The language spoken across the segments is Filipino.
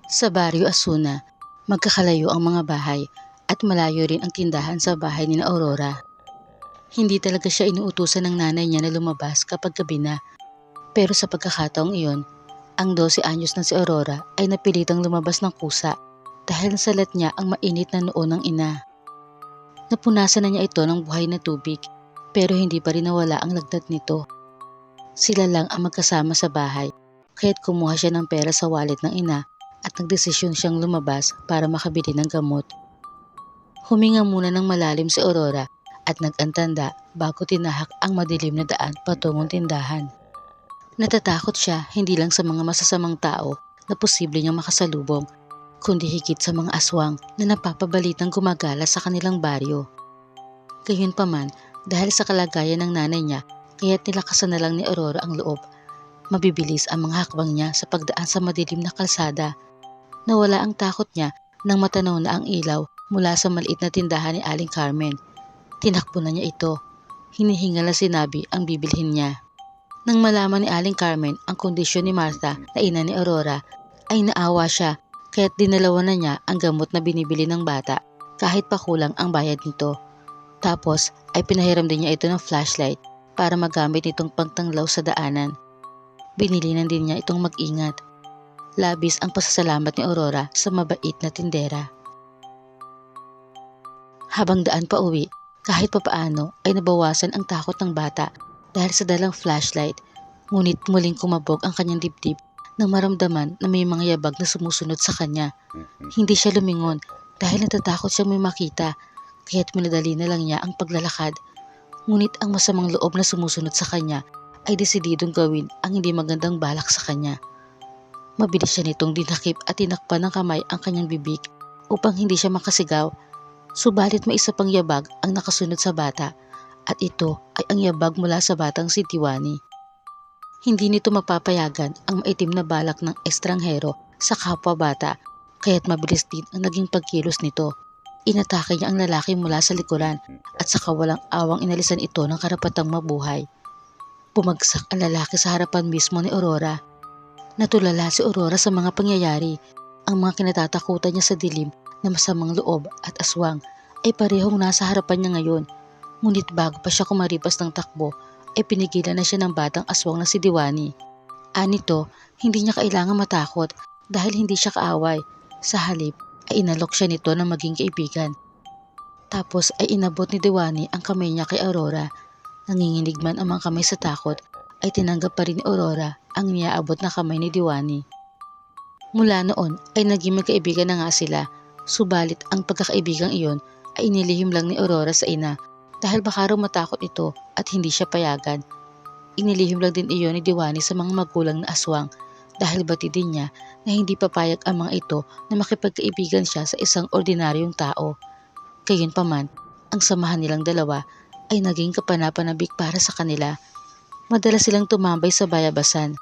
Sa Barrio Asuna, magkakalayo ang mga bahay at malayo rin ang tindahan sa bahay ni Aurora. Hindi talaga siya inuutusan ng nanay niya na lumabas kapag gabi na. Pero sa pagkakataong iyon, ang 12 anyos na si Aurora ay napilitang lumabas ng kusa dahil nasalat niya ang mainit na noo ng ina. Napunasan na niya ito ng buhay na tubig pero hindi pa rin nawala ang lagnat nito. Sila lang ang magkasama sa bahay kaya't kumuha siya ng pera sa wallet ng ina at nagdesisyon siyang lumabas para makabili ng gamot. Huminga muna ng malalim si Aurora at nag-antanda bago tinahak ang madilim na daan patungong tindahan. Natatakot siya hindi lang sa mga masasamang tao na posible niyang makasalubong, kundi higit sa mga aswang na napapabalitang gumagala sa kanilang baryo. Gayunpaman, dahil sa kalagayan ng nanay niya, kaya't nilakasan na lang ni Aurora ang loob. Mabibilis ang mga hakbang niya sa pagdaan sa madilim na kalsada. Nawala ang takot niya nang matanaw na ang ilaw mula sa maliit na tindahan ni Aling Carmen. Tinakbo na niya ito. Hinihingal na sinabi ang bibilhin niya. Nang malaman ni Aling Carmen ang kondisyon ni Martha na ina ni Aurora, ay naawa siya kaya't dinalawan na niya ang gamot na binibili ng bata kahit pa kulang ang bayad nito. Tapos ay pinahiram din niya ito ng flashlight para magamit itong pagtanglaw sa daanan. Binilinan din niya itong mag-ingat. Labis ang pasasalamat ni Aurora sa mabait na tindera. Habang daan pa uwi, kahit papaano ay nabawasan ang takot ng bata dahil sa dalang flashlight, ngunit muling kumabog ang kanyang dibdib nang maramdaman na may mga yabag na sumusunod sa kanya. Hindi siya lumingon dahil natatakot siyang may makita, kaya't minadali na lang niya ang paglalakad. Ngunit ang masamang loob na sumusunod sa kanya ay desididong gawin ang hindi magandang balak sa kanya. Mabilis siya nitong dinakip at tinakpan ng kamay ang kanyang bibig upang hindi siya makasigaw. Subalit may isa pang yabag ang nakasunod sa bata at ito ay ang yabag mula sa batang si Tiwani. Hindi nito mapapayagan ang maitim na balak ng estranghero sa kapwa bata kaya't mabilis din ang naging pagkilos nito. Inatake niya ang lalaki mula sa likuran at saka walang awang inalisan ito ng karapatang mabuhay. Bumagsak ang lalaki sa harapan mismo ni Aurora. Natulala si Aurora sa mga pangyayari. Ang mga kinatatakutan niya sa dilim na masamang loob at aswang ay parehong nasa harapan niya ngayon. Ngunit bago pa siya kumaripas ng takbo ay pinigilan na siya ng batang aswang na si Diwani. Anito, hindi niya kailangang matakot dahil hindi siya kaaway. Sa halip ay inalok siya nito na maging kaibigan. Tapos ay inabot ni Diwani ang kamay niya kay Aurora. Nanginginig man ang mga kamay sa takot ay tinanggap pa rin ni Aurora ang niyaabot na kamay ni Diwani. Mula noon ay naging magkaibigan na nga sila. Subalit ang pagkakaibigang iyon ay inilihim lang ni Aurora sa ina dahil baka raw matakot ito at hindi siya payagan. Inilihim lang din iyon ni Diwani sa mga magulang na aswang dahil batid din niya na hindi papayag ang mga ito na makipagkaibigan siya sa isang ordinaryong tao. Gayunpaman, ang samahan nilang dalawa ay naging kapanapanabik para sa kanila. Madalas silang tumambay sa bayabasan.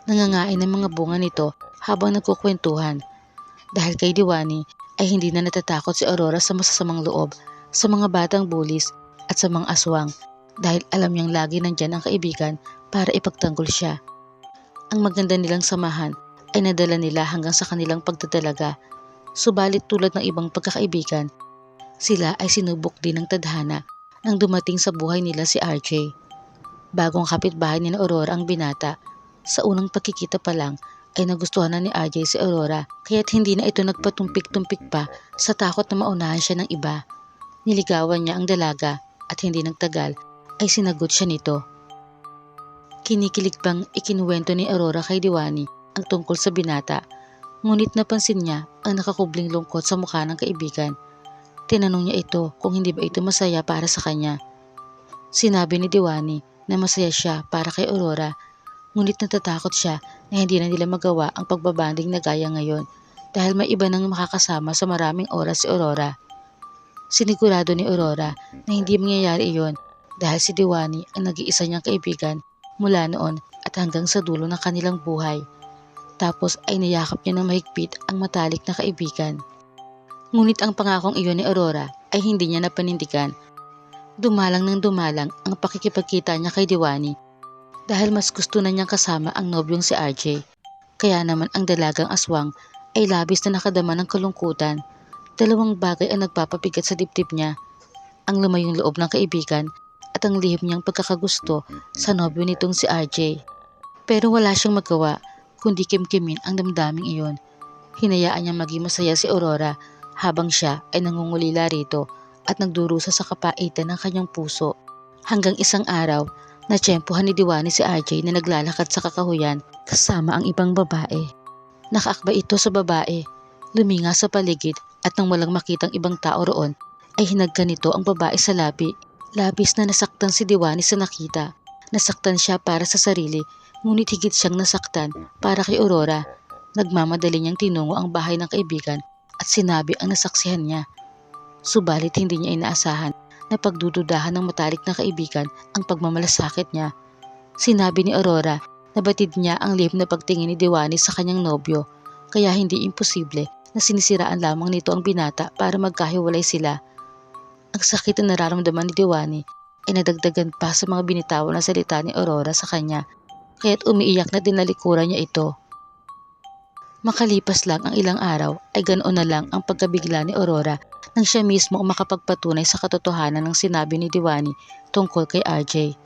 Nangangain ng mga bunga nito habang nagkukwentuhan. Dahil kay Diwani ay hindi na natatakot si Aurora sa masasamang loob, sa mga batang bulis at sa mga aswang dahil alam niyang lagi nandyan ang kaibigan para ipagtanggol siya. Ang maganda nilang samahan ay nadala nila hanggang sa kanilang pagdadalaga. Subalit tulad ng ibang pagkakaibigan, sila ay sinubok din ng tadhana nang dumating sa buhay nila si RJ. Bagong kapitbahay ni Aurora ang binata. Sa unang pagkikita pa lang ay nagustuhan na ni RJ si Aurora kaya't hindi na ito nagpatumpik-tumpik pa sa takot na maunahan siya ng iba. Niligawan niya ang dalaga at hindi nagtagal ay sinagot siya nito. Kinikilig bang ikinuwento ni Aurora kay Diwani ang tungkol sa binata, ngunit napansin niya ang nakakubling lungkot sa mukha ng kaibigan. Tinanong niya ito kung hindi ba ito masaya para sa kanya. Sinabi ni Diwani na masaya siya para kay Aurora, ngunit natatakot siya na hindi na nila magawa ang pagbabanding na gaya ngayon dahil may iba nang makakasama sa maraming oras si Aurora. Sinigurado ni Aurora na hindi mangyayari iyon dahil si Diwani ang nag-iisa niyang kaibigan mula noon at hanggang sa dulo ng kanilang buhay. Tapos ay niyakap niya ng mahigpit ang matalik na kaibigan. Ngunit ang pangakong iyon ni Aurora ay hindi niya napanindigan. Dumalang ng dumalang ang pakikipagkita niya kay Diwani dahil mas gusto na niyang kasama ang nobyong si RJ. Kaya naman ang dalagang aswang ay labis na nakadama ng kalungkutan. Dalawang bagay ang nagpapabigat sa dibdib niya, ang lumayong loob ng kaibigan at ang lihim niyang pagkakagusto sa nobyo nitong si RJ. Pero wala siyang magawa kundi kimkimin ang damdaming iyon. Hinayaan niyang maging masaya si Aurora habang siya ay nangungulila rito at nagdurusa sa kapaitan ng kanyang puso. Hanggang isang araw, natsyempohan ni Diwani si RJ na naglalakad sa kakahuyan kasama ang ibang babae. Nakaakba ito sa babae, luminga sa paligid at nang walang makitang ibang tao roon, ay hinagkan nito ang babae sa labi. Labis na nasaktan si Diwani sa nakita. Nasaktan siya para sa sarili, ngunit higit siyang nasaktan para kay Aurora. Nagmamadali niyang tinungo ang bahay ng kaibigan at sinabi ang nasaksihan niya. Subalit hindi niya inaasahan na pagdududahan ng matalik na kaibigan ang pagmamalasakit niya. Sinabi ni Aurora na batid niya ang lihim na pagtingin ni Diwani sa kanyang nobyo, kaya hindi imposible na sinisiraan lamang nito ang binata para magkahiwalay sila. Ang sakit na nararamdaman ni Diwani ay nadagdagan pa sa mga binitawan na salita ni Aurora sa kanya, kaya't umiiyak na dinalikuran niya ito. Makalipas lang ang ilang araw ay ganoon na lang ang pagkabigla ni Aurora nang siya mismo ang makapagpatunay sa katotohanan ng sinabi ni Diwani tungkol kay RJ.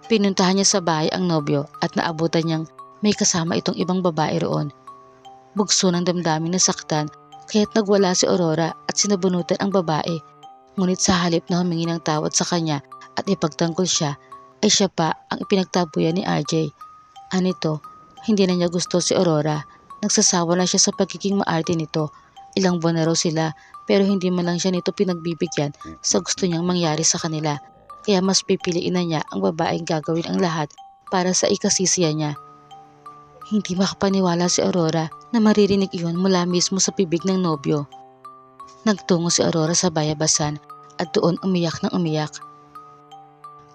Pinuntahan niya sa bahay ang nobyo at naabutan niyang may kasama itong ibang babae roon. Bugso ng damdamin na saktan kaya't nagwala si Aurora at sinabunutan ang babae. Ngunit sa halip na humingi ng tawad sa kanya at ipagtanggol siya, ay siya pa ang ipinagtabuyan ni RJ. Anito, hindi na niya gusto si Aurora. Nagsasawa na siya sa pagiging maarte nito. Ilang buwan na raw sila pero hindi man lang siya nito pinagbibigyan sa gusto niyang mangyari sa kanila. Kaya mas pipiliin na niya ang babaeng gagawin ang lahat para sa ikasisiya niya. Hindi makapaniwala si Aurora na maririnig iyon mula mismo sa bibig ng nobyo. Nagtungo si Aurora sa bayabasan at doon umiyak ng umiyak.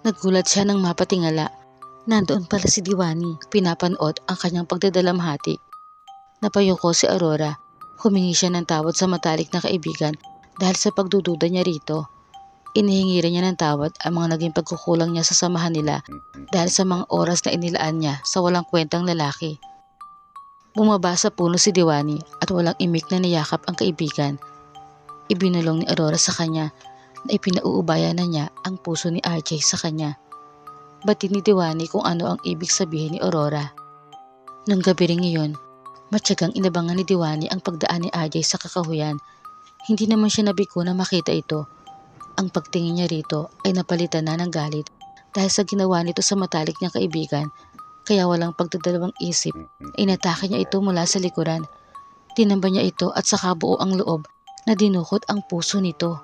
Nagulat siya nang mapatingala. Nandoon pala si Diwani, pinapanood ang kanyang pagdadalamhati. Napayuko si Aurora. Humingi siya ng tawad sa matalik na kaibigan dahil sa pagdududa niya rito. Inihingi rin niya ng tawad ang mga naging pagkukulang niya sa samahan nila dahil sa mga oras na inilaan niya sa walang kwentang lalaki. Bumaba sa puno si Diwani at walang imik na niyakap ang kaibigan. Ibinulong ni Aurora sa kanya na ipinauubaya na niya ang puso ni RJ sa kanya. Batid ni Diwani kung ano ang ibig sabihin ni Aurora. Nung gabi ring iyon, matyagang inabangan ni Diwani ang pagdaan ni RJ sa kakahuyan. Hindi naman siya nabigo na makita ito. Ang pagtingin niya rito ay napalitan na ng galit dahil sa ginawa nito sa matalik niyang kaibigan, kaya walang pagdadalawang isip inatake niya ito mula sa likuran. Tinamba niya ito at saka buo ang loob na dinukot ang puso nito.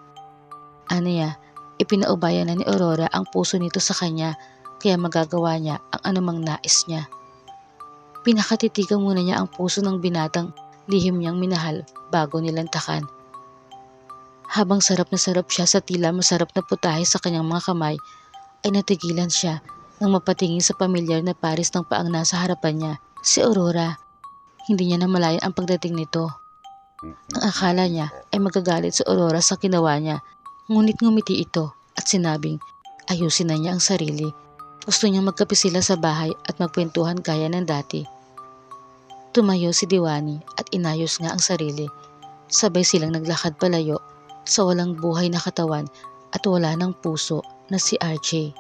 Aniya, ipinaubaya na ni Aurora ang puso nito sa kanya kaya magagawa niya ang anumang nais niya. Pinakatitigan muna niya ang puso ng binatang lihim niyang minahal bago nilantakan. Habang sarap na sarap siya sa tila masarap na putahe sa kanyang mga kamay, ay natigilan siya nang mapatingin sa pamilyar na pares ng paang nasa harapan niya, si Aurora. Hindi niya namalayan ang pagdating nito. Ang akala niya ay magagalit si Aurora sa ginawa niya, ngunit ngumiti ito at sinabing ayusin na niya ang sarili. Gusto niyang magkape sila sa bahay at magkwentuhan gaya ng dati. Tumayo si Diwani at inayos nga ang sarili. Sabay silang naglakad palayo sa walang buhay na katawan at wala ng puso na si RJ.